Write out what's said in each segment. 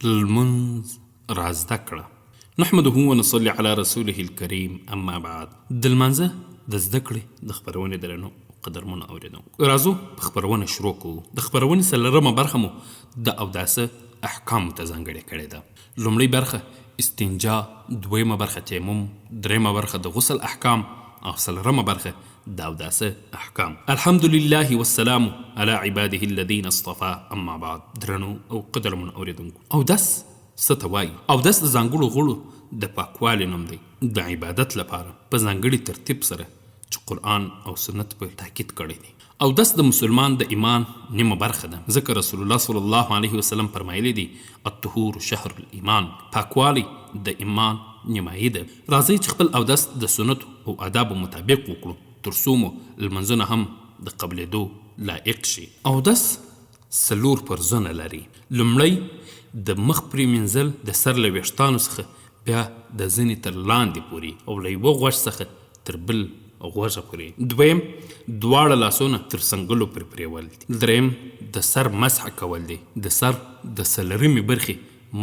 المنز رازده کړه. نحمده ونصلي على رسوله الكريم اما بعد. د لمانځه د زده کړې د خپرونې درنو قدرمنو اورېدونکو، راځو په خپرونه شروع کوو. د خپرونې څلورمه برخه مو د اوداسه احکامو ته ځانګړې کړې ده. لومړۍ برخه استنجا، دویمه برخه تیمم، درېیمه برخه د غسل احکام او څلورمه برخه د اوداسه احکام. الحمدلله والسلام على عباده الذين اصطفى اما بعد. درنو او قدرمنو اوریدونکو، اودس څه ته وایي؟ اودس د ځانګړو غړو د پاکوالي نوم دی، د عبادت لپاره په ځانګړي ترتیب سره چې قرآن او سنت په تاکید کړی دی. اودس د مسلمان د ایمان نیمه برخه ده، ځکه رسول الله صلی الله علیه وسلم فرمایلی دی الطهور شهر الایمان، پاکوالی د ایمان نیمایي ده. راځئ چې خپل اودس د سنتو او آدابو مطابق وکړو، ترڅو مو لمنځونه هم د قبلېدو لایق شي. اودس څلور فرضونه لري. لومړی د مخ پرېمینځل د سر له ویښتانو څخه بیا د زنې تر لاندې پورې او له یوه غوږ څخه تر بل غوږه پورې. دویم دواړه لاسونه تر څنګلو پورې پرېول دي. دریم د سر مسح کول دی. د سر د څلورمې برخې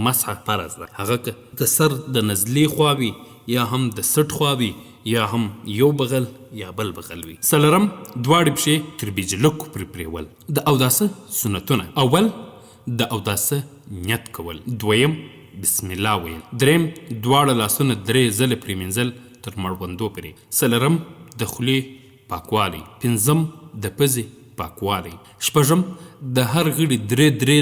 مسح فرض ده، هغه که د سر د نزلې خوا وي یا هم د سټ خوا وي یا هم یو بغل یا بل بغل وي. څلورم دواړې پښې تر بیجلکو پورې پرېول. د اوداسه سنتونه: اول د اوداسه نیت کول، دویم بسم الله ویل، دریم دواړه لاسونه درې ځله پرېمینځل تر مړوندو پورې، څلورم د خولې پاکوالی، پنځم د پزې پاکوالی، شپږم د هر غړي درې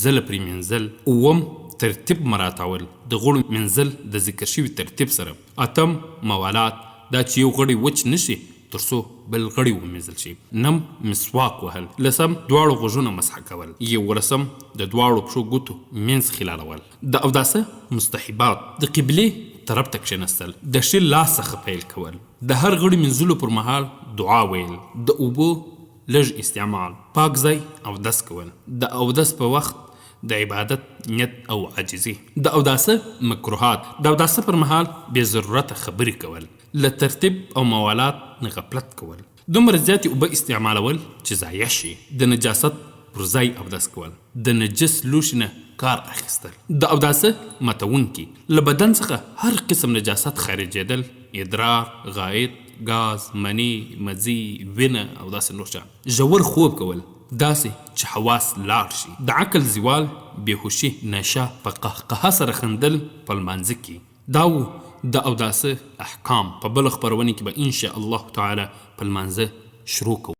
ځله پرېمینځل، اووم ترتیب مراعاتول، د غړو مینځل د ذکر شوي ترتیب سره، اتم موالات، دا چې یو غړی وچ نشي ترڅو بل غړی ومینځل شي، نم مسواک وهل، لسم دواړو غوږونه مسح کول، یولسم د دواړو پښو ګوتو منځ خلالول. د اوداسه مستحبات: د قبلې طرف ته کښېنستل، د ښي لاس څخه پیل کول، د هر غړي مینځلو پر مهال دعا ویل، د اوبو لږ استعمال، پاک ځای اودس کول، د اودس په وخت د عبادت نیت او عاجزي. د اوداسه مکروهات: د اوداسه پر مهال بې ضرورته خبرې کول، له ترتیب او موالات نه غفلت کول، دومره زیاتې اوبه استعمالول چې ضایع شي، د نجاست پر ځای اودس کول، د نجس لوښي نه کار اخیستل. د اوداسه ماتونکي: له بدن څخه هر قسم نجاست خارجېدل، ادرار، غایط، ګاز، مني، مزي، وینه او داسې نور شیان. ژور خوب کول، داسې چې حواس لاړ شي. د عقل زوال، بېهوشي، نشه، په قهقه سره خندل په لمانځه کې. دا و د اوداسه احکام. په بله خپرونې کې به انشاء الله تعالی په لمانځه شروع کوو.